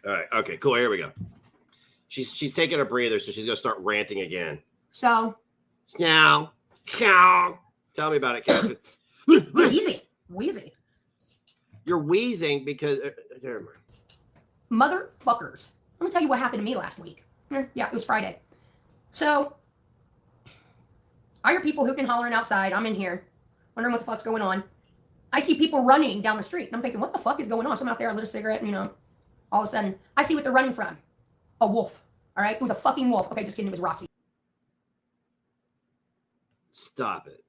All right. Okay, cool. Here we go. She's taking a breather, so she's going to start ranting again. So. Now. Tell me about it, Captain. Wheezy. You're wheezing because... never mind. Motherfuckers. Let me tell you what happened to me last week. Yeah, it was Friday. So, I hear people hooting and hollering outside. I'm in here, wondering what the fuck's going on. I see people running down the street. And I'm thinking, what the fuck is going on? So I'm out there, I lit a cigarette, and, all of a sudden, I see what they're running from. A wolf. All right? It was a fucking wolf. Okay, just kidding. It was Roxy. Stop it.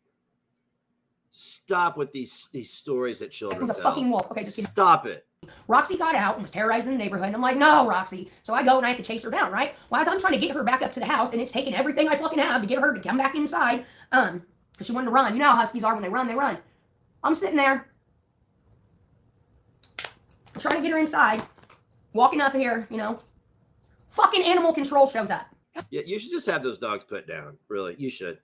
Stop with these stories that children tell. It was a fucking wolf. Okay, just kidding. Stop it. Roxy got out and was terrorizing the neighborhood. And I'm like, no, Roxy. So I go and I have to chase her down, right? Well, as I'm trying to get her back up to the house, and it's taking everything I fucking have to get her to come back inside, because she wanted to run. You know how huskies are when they run, they run. I'm sitting there, trying to get her inside, walking up here, fucking animal control shows up. Yeah, you should just have those dogs put down. Really, you should.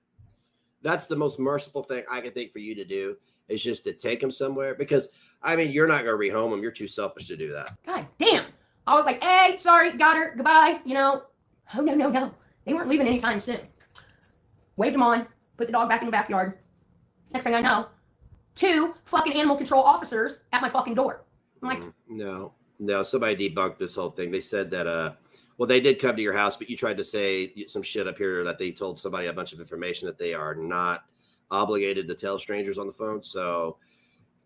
That's the most merciful thing I can think for you to do is just to take them somewhere because, you're not going to rehome them. You're too selfish to do that. God damn. I was like, hey, sorry, got her, goodbye, Oh, no. They weren't leaving anytime soon. Waved them on, put the dog back in the backyard. Next thing I know, 2 fucking animal control officers at my fucking door. I'm like, no, somebody debunked this whole thing. They said that, they did come to your house, but you tried to say some shit up here that they told somebody a bunch of information that they are not obligated to tell strangers on the phone. So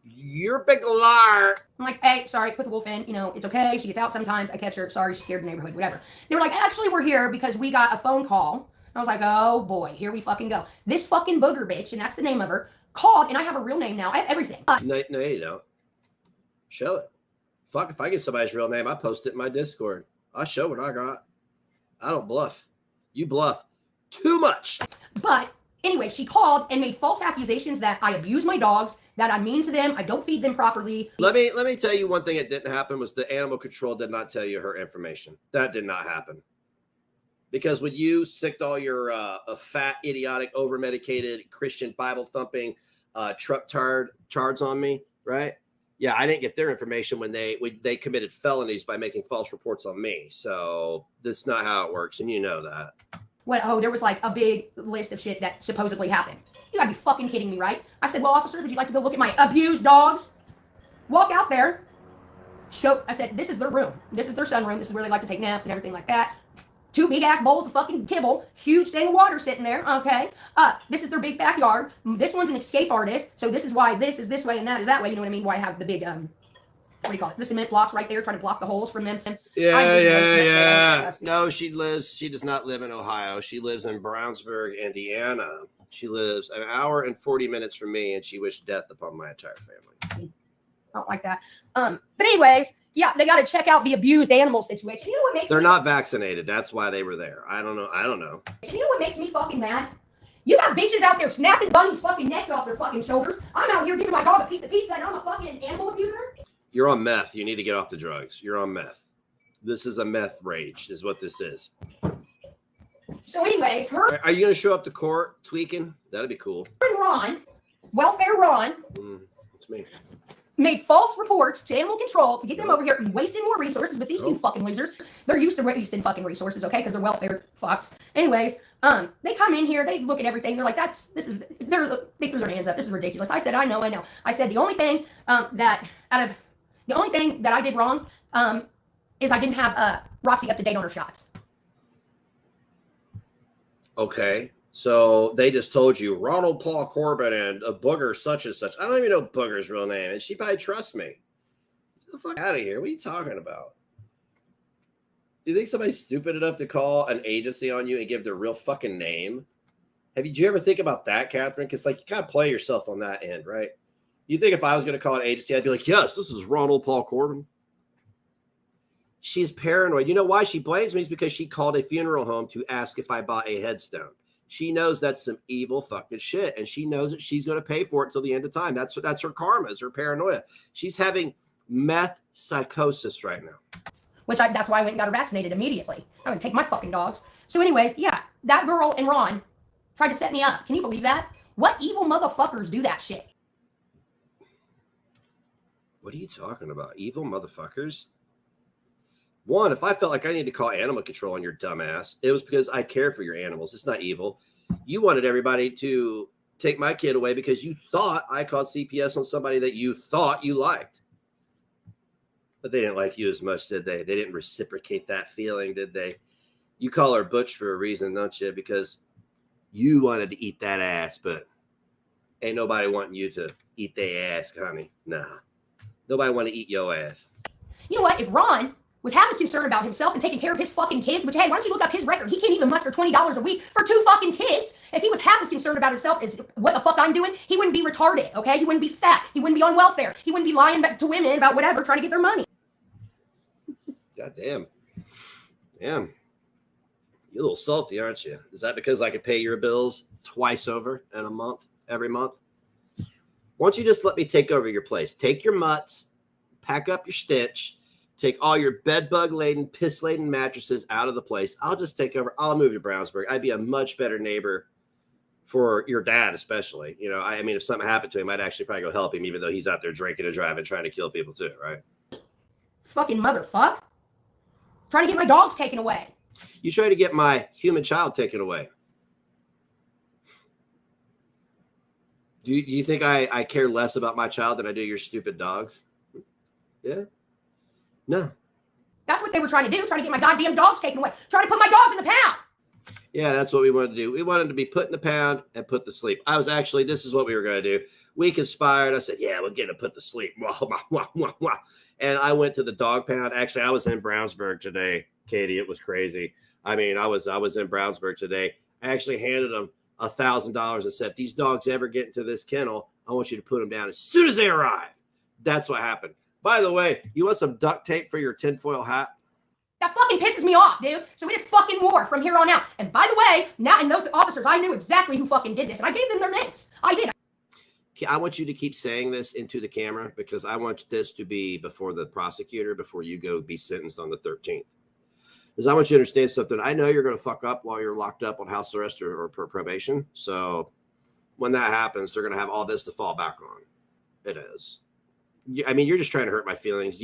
you're a big liar. I'm like, hey, sorry, put the wolf in. It's okay. She gets out sometimes. I catch her. Sorry, she scared the neighborhood, whatever. They were like, actually, we're here because we got a phone call. I was like, oh, boy, here we fucking go. This fucking booger bitch, and that's the name of her, called, and I have a real name now. I have everything. No, you don't. Show it. Fuck, if I get somebody's real name, I post it in my Discord. I show what I got. I don't bluff. You bluff too much. But anyway, she called and made false accusations that I abuse my dogs, that I'm mean to them, I don't feed them properly. Let me tell you one thing that didn't happen was the animal control did not tell you her information. That did not happen. Because when you sicked all your fat, idiotic, over-medicated, Christian Bible-thumping truck chards on me, right? Yeah, I didn't get their information when they committed felonies by making false reports on me. So that's not how it works, and you know that. What? Oh, there was like a big list of shit that supposedly happened. You gotta be fucking kidding me, right? I said, well, officer, would you like to go look at my abused dogs? Walk out there. I said, this is their room. This is their sunroom. This is where they like to take naps and everything like that. 2 big-ass bowls of fucking kibble. Huge thing of water sitting there, okay? This is their big backyard. This one's an escape artist, so this is why this is this way and that is that way. You know what I mean? Why I have the big, what do you call it? The cement blocks right there trying to block the holes from them. Yeah. No, she does not live in Ohio. She lives in Brownsburg, Indiana. She lives an hour and 40 minutes from me, and she wished death upon my entire family. I don't like that. But anyways, yeah, they got to check out the abused animal situation. You know what makes They're not vaccinated. That's why they were there. I don't know. You know what makes me fucking mad? You got bitches out there snapping bunnies' fucking necks off their fucking shoulders. I'm out here giving my dog a piece of pizza and I'm a fucking animal abuser. You're on meth. You need to get off the drugs. You're on meth. This is a meth rage is what this is. So anyways, Are you going to show up to court tweaking? That'd be cool. Ron, Welfare Ron. It's me. Made false reports to animal control to get them over here and wasting more resources with these 2 fucking losers. They're used to wasting fucking resources, okay? Because they're welfare fucks. Anyways, they come in here, they look at everything. They're like, they threw their hands up. This is ridiculous. I said, I know. I said the only thing that I did wrong is I didn't have Roxy up to date on her shots. Okay. So they just told you Ronald Paul Corbin and a booger such and such. I don't even know Booger's real name, and she probably trusts me. Get the fuck out of here. What are you talking about? Do you think somebody's stupid enough to call an agency on you and give their real fucking name? Did you ever think about that, Catherine? Because you kind of play yourself on that end, right? You think if I was going to call an agency, I'd be like, yes, this is Ronald Paul Corbin. She's paranoid. You know why she blames me? Is because she called a funeral home to ask if I bought a headstone. She knows that's some evil fucking shit, and she knows that she's going to pay for it till the end of time. That's her karma, is her paranoia. She's having meth psychosis right now. That's why I went and got her vaccinated immediately. I'm going to take my fucking dogs. So anyways, yeah, that girl and Ron tried to set me up. Can you believe that? What evil motherfuckers do that shit? What are you talking about? Evil motherfuckers? One, if I felt like I need to call animal control on your dumb ass, it was because I care for your animals. It's not evil. You wanted everybody to take my kid away because you thought I called CPS on somebody that you thought you liked. But they didn't like you as much, did they? They didn't reciprocate that feeling, did they? You call her Butch for a reason, don't you? Because you wanted to eat that ass, but ain't nobody wanting you to eat their ass, honey. Nah. Nobody want to eat your ass. You know what? If Ron was half as concerned about himself and taking care of his fucking kids, which, hey, why don't you look up his record? He can't even muster $20 a week for 2 fucking kids. If he was half as concerned about himself as what the fuck I'm doing, he wouldn't be retarded, okay? He wouldn't be fat. He wouldn't be on welfare. He wouldn't be lying to women about whatever, trying to get their money. God damn. Damn. You're a little salty, aren't you? Is that because I could pay your bills twice over in a month, every month? Why don't you just let me take over your place? Take your mutts, pack up your stench, take all your bed bug laden, piss laden mattresses out of the place. I'll just take over. I'll move to Brownsburg. I'd be a much better neighbor for your dad, especially. You know, I mean, if something happened to him, I'd actually probably go help him, even though he's out there drinking and driving, trying to kill people too, right? Fucking motherfucker. Trying to get my dogs taken away. You try to get my human child taken away. Do you think I care less about my child than I do your stupid dogs? Yeah. No. That's what they were trying to do, trying to get my goddamn dogs taken away. Trying to put my dogs in the pound. Yeah, that's what we wanted to do. We wanted to be put in the pound and put to sleep. This is what we were going to do. We conspired. I said, yeah, we're going to put to sleep. And I went to the dog pound. Actually, I was in Brownsburg today, Katie. It was crazy. I mean, I was in Brownsburg today. I actually handed them $1,000 and said, if these dogs ever get into this kennel, I want you to put them down as soon as they arrive. That's what happened. By the way, you want some duct tape for your tinfoil hat? That fucking pisses me off, dude. So it is fucking war from here on out. And by the way, now and those officers, I knew exactly who fucking did this. And I gave them their names. I did. I want you to keep saying this into the camera because I want this to be before the prosecutor, before you go be sentenced on the 13th. Because I want you to understand something. I know you're going to fuck up while you're locked up on house arrest or probation. So when that happens, they're going to have all this to fall back on. It is. I mean, you're just trying to hurt my feelings.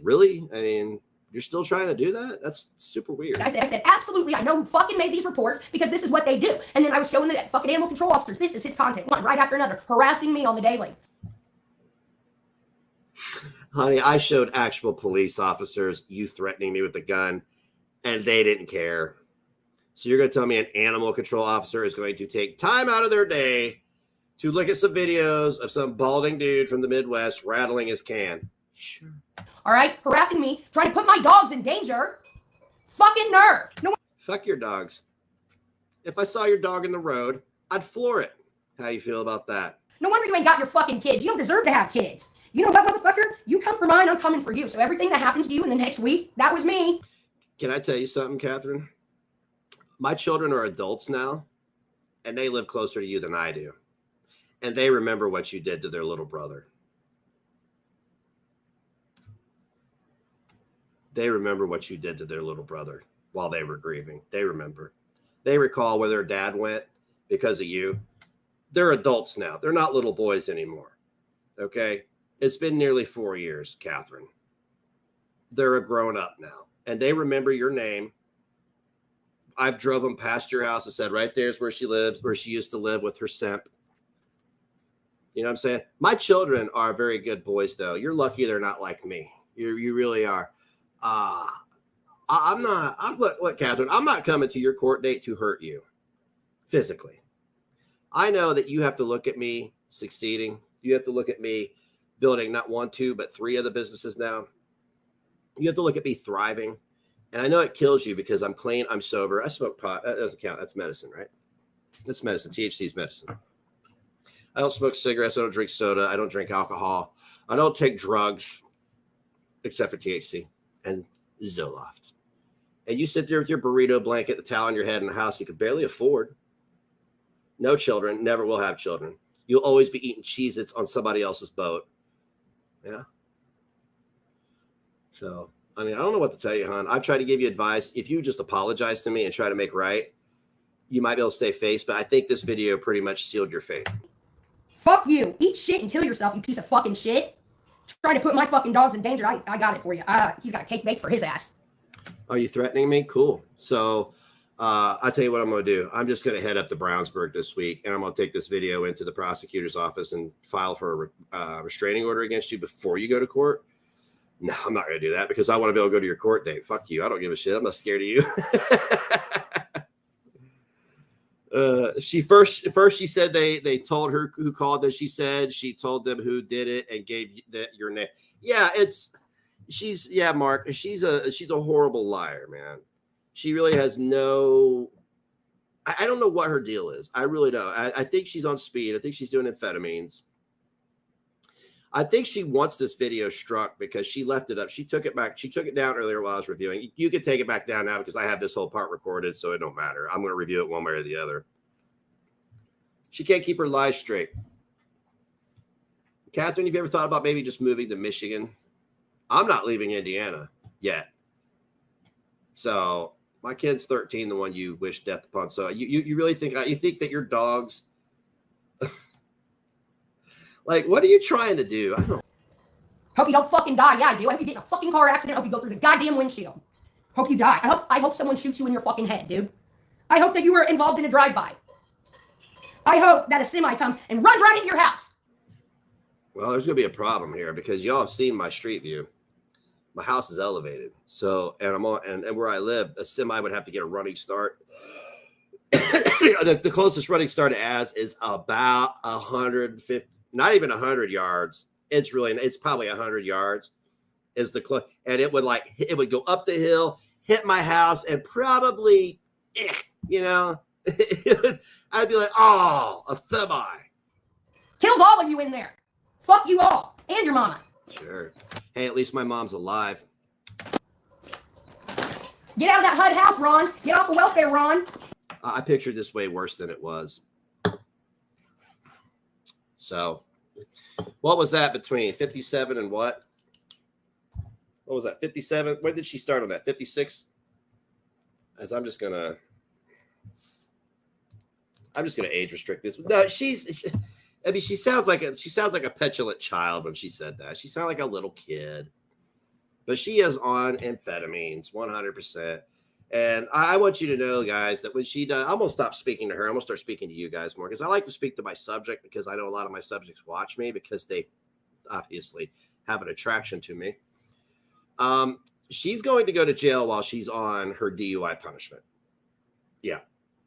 Really? I mean, you're still trying to do that? That's super weird. I said, absolutely. I know who fucking made these reports because this is what they do. And then I was showing the fucking animal control officers. This is his content. One right after another, harassing me on the daily. Honey, I showed actual police officers you threatening me with a gun, and they didn't care. So you're going to tell me an animal control officer is going to take time out of their day to look at some videos of some balding dude from the Midwest rattling his can? Sure. All right, harassing me, trying to put my dogs in danger. Fucking nerve. No. Fuck your dogs. If I saw your dog in the road, I'd floor it. How you feel about that? No wonder you ain't got your fucking kids. You don't deserve to have kids. You know what, motherfucker? You come for mine, I'm coming for you. So everything that happens to you in the next week, that was me. Can I tell you something, Catherine? My children are adults now, and they live closer to you than I do. And they remember what you did to their little brother. They remember what you did to their little brother while they were grieving. They remember. They recall where their dad went because of you. They're adults now. They're not little boys anymore. Okay? It's been nearly 4 years, Catherine. They're a grown up now. And they remember your name. I've drove them past your house and said, right there's where she lives, where she used to live with her simp. You know what I'm saying? My children are very good boys, though. You're lucky they're not like me. You really are. Look, Catherine, I'm not coming to your court date to hurt you physically. I know that you have to look at me succeeding. You have to look at me building not 1, 2, but 3 of the businesses now. You have to look at me thriving. And I know it kills you because I'm clean, I'm sober. I smoke pot. That doesn't count. That's medicine, right? That's medicine. THC is medicine. I don't smoke cigarettes. I don't drink soda. I don't drink alcohol. I don't take drugs except for THC and Zoloft. And you sit there with your burrito blanket, the towel on your head in a house you could barely afford. No children, never will have children. You'll always be eating Cheez-Its on somebody else's boat. Yeah. So, I mean, I don't know what to tell you, hon. I've tried to give you advice. If you just apologize to me and try to make right, you might be able to save face, but I think this video pretty much sealed your fate. Fuck you. Eat shit and kill yourself, you piece of fucking shit. trying to put my fucking dogs in danger, I got it for you. He's got a cake baked for his ass. Are you threatening me? Cool. So I'll tell you what I'm going to do. I'm just going to head up to Brownsburg this week, and I'm going to take this video into the prosecutor's office and file for a restraining order against you before you go to court. No, I'm not going to do that because I want to be able to go to your court date. Fuck you. I don't give a shit. I'm not scared of you. She said they told her who called that. She told them who did it and gave your name. Yeah, Mark, she's a horrible liar, man. She really has no, I don't know what her deal is. I really don't. I think she's on speed. I think she's doing amphetamines. I think she wants this video struck because she left it up. She took it back. She took it down earlier while I was reviewing. You can take it back down now because I have this whole part recorded, so it don't matter. I'm going to review it one way or the other. She can't keep her lies straight. Catherine, have you ever thought about maybe just moving to Michigan? I'm not leaving Indiana yet. So my kid's 13, the one you wish death upon. So you really think that your dogs, like, what are you trying to do? I don't know. Hope you don't fucking die. Yeah, I do. I hope you get in a fucking car accident. I hope you go through the goddamn windshield. Hope you die. I hope someone shoots you in your fucking head, dude. I hope that you were involved in a drive-by. I hope that a semi comes and runs right into your house. Well, there's going to be a problem here because y'all have seen my street view. My house is elevated. So, and I'm on, and where I live, a semi would have to get a running start. The closest running start it has is about 150, not even 100 yards. It's probably 100 yards is the close. And it would go up the hill, hit my house, and probably, I'd be like, oh, a semi. Kills all of you in there. Fuck you all. And your mama. Sure. Hey, at least my mom's alive. Get out of that HUD house, Ron. Get off the welfare, Ron. I pictured this way worse than it was. So, what was that between 57 and what? What was that, 57? When did she start on that? 56? As I'm just gonna age restrict this. No, she sounds like a petulant child when she said that. She sounded like a little kid. But she is on amphetamines, 100%. And I want you to know, guys, that when she does, I'm going to stop speaking to her. I'm going to start speaking to you guys more because I like to speak to my subject because I know a lot of my subjects watch me because they obviously have an attraction to me. She's going to go to jail while she's on her DUI punishment. Yeah,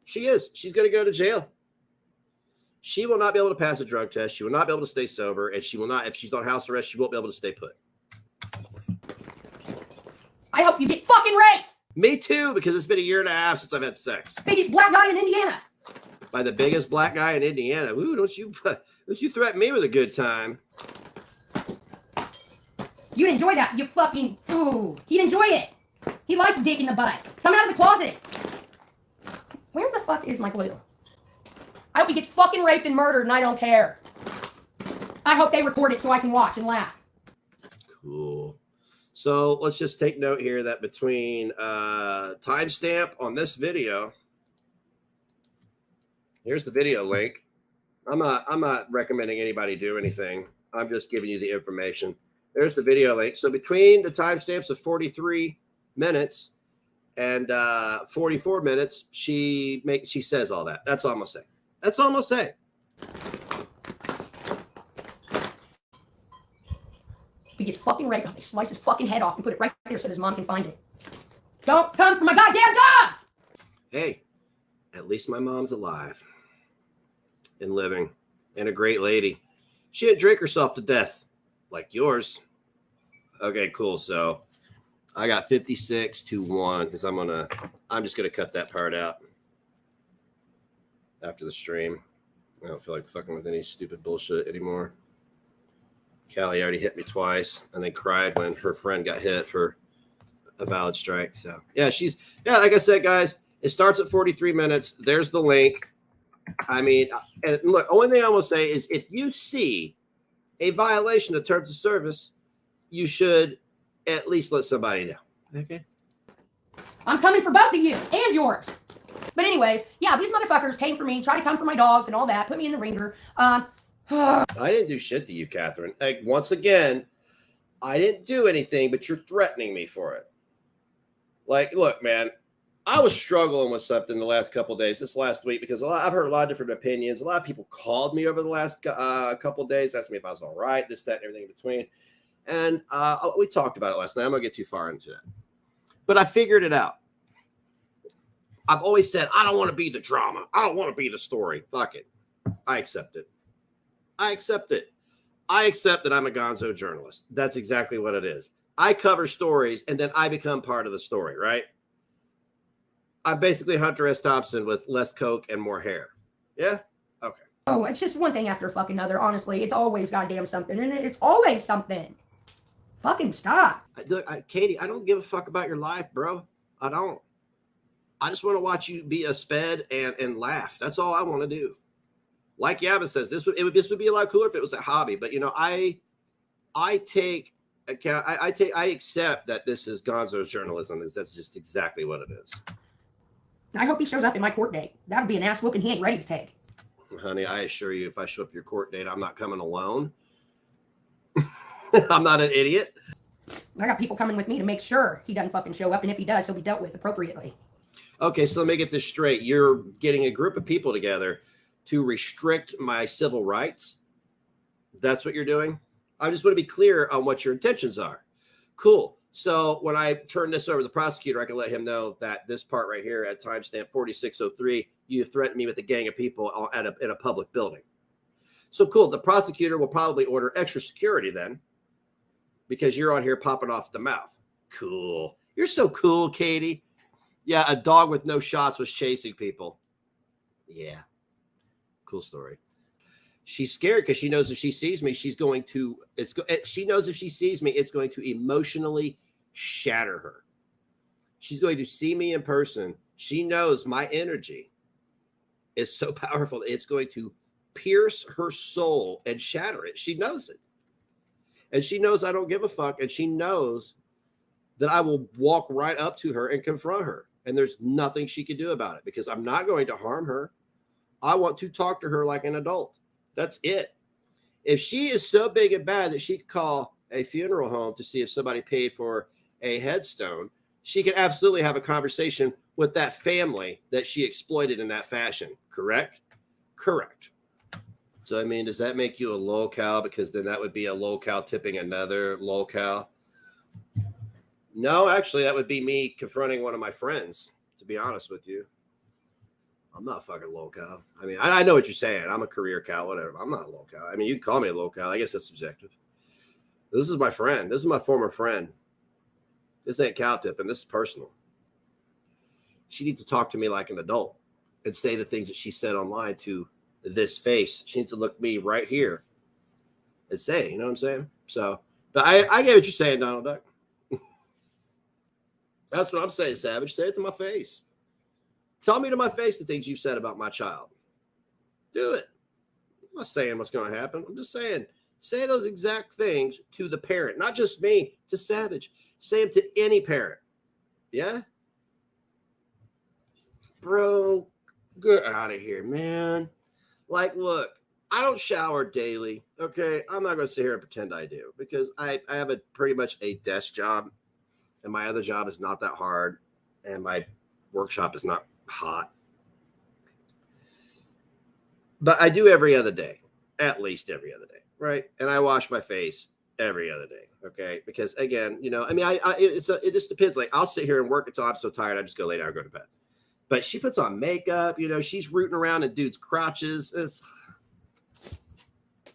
she is. She's going to go to jail. She will not be able to pass a drug test. She will not be able to stay sober. And she will not, if she's on house arrest, she won't be able to stay put. I hope you get fucking raped. Me too, because it's been 1.5 years since I've had sex. Biggest black guy in Indiana. By the biggest black guy in Indiana. Ooh, don't you threaten me with a good time. You'd enjoy that, you fucking fool. He'd enjoy it. He likes dick in the butt. Come out of the closet. Where the fuck is my glue? I hope he gets fucking raped and murdered and I don't care. I hope they record it so I can watch and laugh. Cool. So let's just take note here that between timestamp on this video, here's the video link. I'm not recommending anybody do anything. I'm just giving you the information. There's the video link. So between the timestamps of 43 minutes and 44 minutes, she says all that. That's all I'm gonna say. That's all I'm gonna say. He gets fucking raped. They slice his fucking head off and put it right there so his mom can find it. Don't come for my goddamn dogs! Hey, at least my mom's alive and living and a great lady. She didn't drink herself to death like yours. Okay, cool. So I got 56-1 because I'm just gonna cut that part out after the stream. I don't feel like fucking with any stupid bullshit anymore. Callie already hit me twice and then cried when her friend got hit for a valid strike. So yeah, like I said, guys, it starts at 43 minutes. There's the link. I mean, and look, only thing I will say is if you see a violation of terms of service, you should at least let somebody know. Okay. I'm coming for both of you and yours. But anyways, yeah, these motherfuckers came for me, tried to come for my dogs and all that, put me in the ringer. I didn't do shit to you, Catherine. Like, once again, I didn't do anything, but you're threatening me for it. Like, look, man, I was struggling with something the last couple of days, this last week, because I've heard a lot of different opinions. A lot of people called me over the last couple of days, asked me if I was all right, this, that, and everything in between. And we talked about it last night. I'm going to get too far into that. But I figured it out. I've always said, I don't want to be the drama. I don't want to be the story. Fuck it. I accept it. I accept it. I accept that I'm a gonzo journalist. That's exactly what it is. I cover stories, and then I become part of the story, right? I'm basically Hunter S. Thompson with less coke and more hair. Yeah? Okay. Oh, it's just one thing after fucking another. Honestly, it's always goddamn something, and it's always something. Fucking stop. Look, Katie, I don't give a fuck about your life, bro. I don't. I just want to watch you be a sped and laugh. That's all I want to do. Like Yabba says, this would be a lot cooler if it was a hobby. But I take account. I accept that this is gonzo's journalism. That's just exactly what it is. I hope he shows up in my court date. That would be an ass whooping he ain't ready to take. Honey, I assure you, if I show up at your court date, I'm not coming alone. I'm not an idiot. I got people coming with me to make sure he doesn't fucking show up, and if he does, he'll be dealt with appropriately. Okay, so let me get this straight. You're getting a group of people together to restrict my civil rights. That's what you're doing? I just want to be clear on what your intentions are. Cool. So when I turn this over to the prosecutor, I can let him know that this part right here at timestamp 4603, you threatened me with a gang of people in a public building. So cool. The prosecutor will probably order extra security then, because you're on here popping off the mouth. Cool. You're so cool, Katie. Yeah, a dog with no shots was chasing people. Yeah. Cool story. She's scared because she knows if she sees me, she knows if she sees me, it's going to emotionally shatter her. She's going to see me in person. She knows my energy is so powerful that it's going to pierce her soul and shatter it. She knows it. And she knows I don't give a fuck. And she knows that I will walk right up to her and confront her. And there's nothing she can do about it because I'm not going to harm her. I want to talk to her like an adult. That's it. If she is so big and bad that she could call a funeral home to see if somebody paid for a headstone, she can absolutely have a conversation with that family that she exploited in that fashion. Correct? Correct. So, I mean, does that make you a lolcow? Because then that would be a lolcow tipping another lolcow. No, actually, that would be me confronting one of my friends, to be honest with you. I'm not fucking lolcow. I mean, I know what you're saying. I'm a career cow, whatever. I'm not a lolcow. I mean, you can call me a lolcow. I guess that's subjective. This is my friend. This is my former friend. This ain't cow tipping. This is personal. She needs to talk to me like an adult and say the things that she said online to this face. She needs to look me right here and say, you know what I'm saying? So, but I get what you're saying, Donald Duck. That's what I'm saying, Savage. Say it to my face. Tell me to my face the things you said about my child. Do it. I'm not saying what's going to happen. I'm just saying, say those exact things to the parent, not just me, to Savage. Say them to any parent. Yeah? Bro, get out of here, man. Like, look, I don't shower daily, okay? I'm not going to sit here and pretend I do because I have a pretty much a desk job, and my other job is not that hard, and my workshop is not hot. But I do every other day, at least every other day, right? And I wash my face every other day, okay? Because, again, you know, I mean, it just depends. Like, I'll sit here and work until I'm so tired, I just go lay down and go to bed. But she puts on makeup, you know, she's rooting around in dudes' crotches.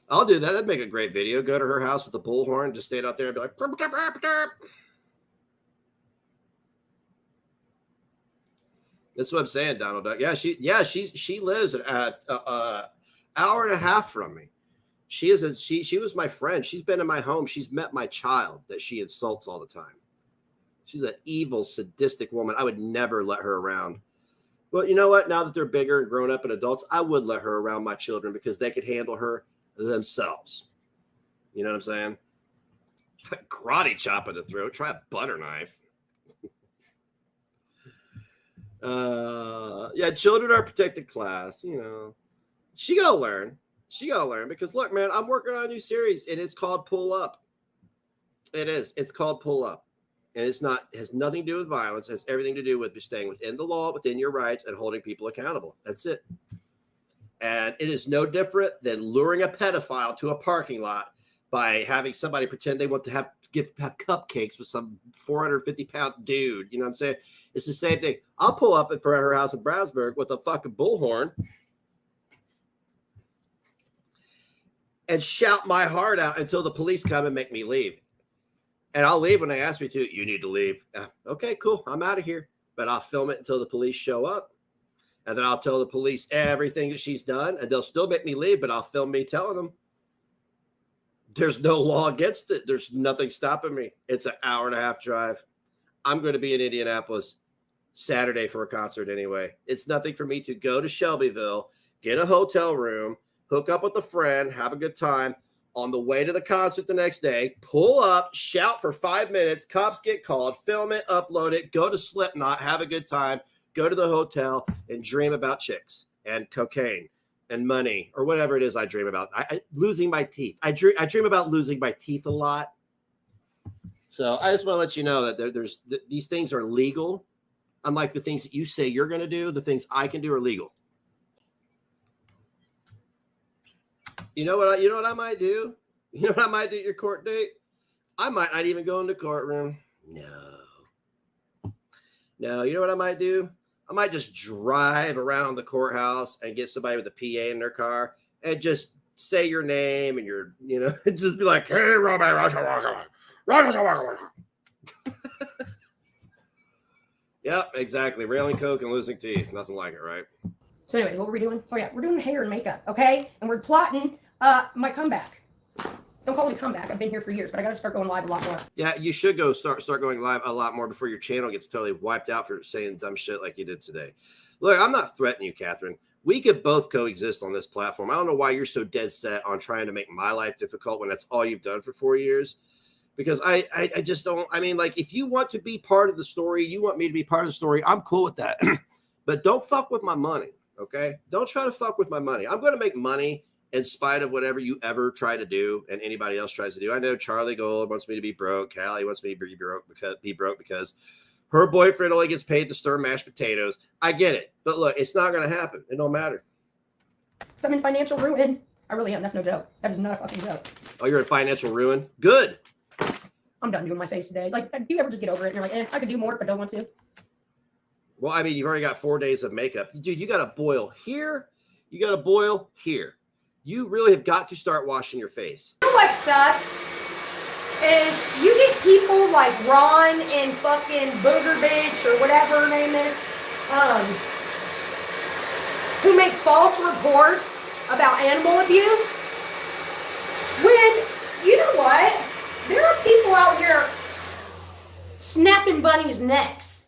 I'll do that. That'd make a great video. Go to her house with a bullhorn, just stand out there and be like, burp, burp, burp, burp. That's what I'm saying, Donald Duck. Yeah, she lives an hour and a half from me. She was my friend. She's been in my home. She's met my child that she insults all the time. She's an evil, sadistic woman. I would never let her around. Well, you know what? Now that they're bigger and grown up and adults, I would let her around my children because they could handle her themselves. You know what I'm saying? Karate chop in the throat. Try a butter knife. Yeah, children are protected class. You know, she gotta learn. She gotta learn because look, man, I'm working on a new series and it's called Pull Up. It is. It's called pull up. And it's not, has nothing to do with violence. It has everything to do with staying within the law, within your rights, and holding people accountable. That's it. And it is no different than luring a pedophile to a parking lot by having somebody pretend they want to have cupcakes with some 450-pound dude. You know what I'm saying? It's the same thing. I'll pull up in front of her house in Brownsburg with a fucking bullhorn and shout my heart out until the police come and make me leave. And I'll leave when they ask me to. You need to leave. Okay, cool. I'm out of here. But I'll film it until the police show up. And then I'll tell the police everything that she's done. And they'll still make me leave, but I'll film me telling them. There's no law against it. There's nothing stopping me. It's an hour-and-a-half drive. I'm going to be in Indianapolis Saturday for a concert anyway. It's nothing for me to go to Shelbyville, get a hotel room, hook up with a friend, have a good time. On the way to the concert the next day, pull up, shout for 5 minutes, cops get called, film it, upload it, go to Slipknot, have a good time, go to the hotel, and dream about chicks and cocaine and money or whatever it is I dream about. Losing my teeth. I dream about losing my teeth a lot. So I just want to let you know that these things are legal. Unlike the things that you say you're going to do, the things I can do are legal. You know what I might do? You know what I might do at your court date? I might not even go in the courtroom. No, you know what I might do? I might just drive around the courthouse and get somebody with a PA in their car and just say your name and just be like, hey, Yep, exactly. Railing coke and losing teeth. Nothing like it, right? So anyways, what were we doing? Oh yeah, we're doing hair and makeup, okay? And we're plotting my comeback. Don't call me comeback. I've been here for years, but I got to start going live a lot more. Yeah, you should start going live a lot more before your channel gets totally wiped out for saying dumb shit like you did today. Look, I'm not threatening you, Catherine. We could both coexist on this platform. I don't know why you're so dead set on trying to make my life difficult when that's all you've done for 4 years. Because I just don't. I mean, like, if you want to be part of the story, you want me to be part of the story, I'm cool with that. But don't fuck with my money. Okay, don't try to fuck with my money. I'm going to make money in spite of whatever you ever try to do and anybody else tries to do. I know Charlie Gold wants me to be broke. Callie wants me to be broke because her boyfriend only gets paid to stir mashed potatoes. I get it, but look, it's not going to happen. It don't matter. So I'm in financial ruin. I really am. That's no joke. That is not a fucking joke. Oh, you're in financial ruin? Good. I'm done doing my face today. Like, do you ever just get over it and you're like, I could do more, but don't want to? Well, I mean, you've already got 4 days of makeup. Dude, you got to boil here. You got to boil here. You really have got to start washing your face. You know what sucks? Is you get people like Ron and fucking Booger Bitch or whatever her name is, who make false reports about animal abuse. When, you know what? There are people out here snapping bunnies' necks.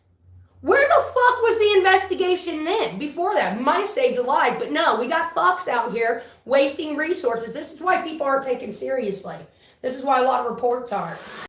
Where the fuck was the investigation then? Before that, might have saved a life, but no, we got fucks out here wasting resources. This is why people aren't taken seriously. This is why a lot of reports aren't.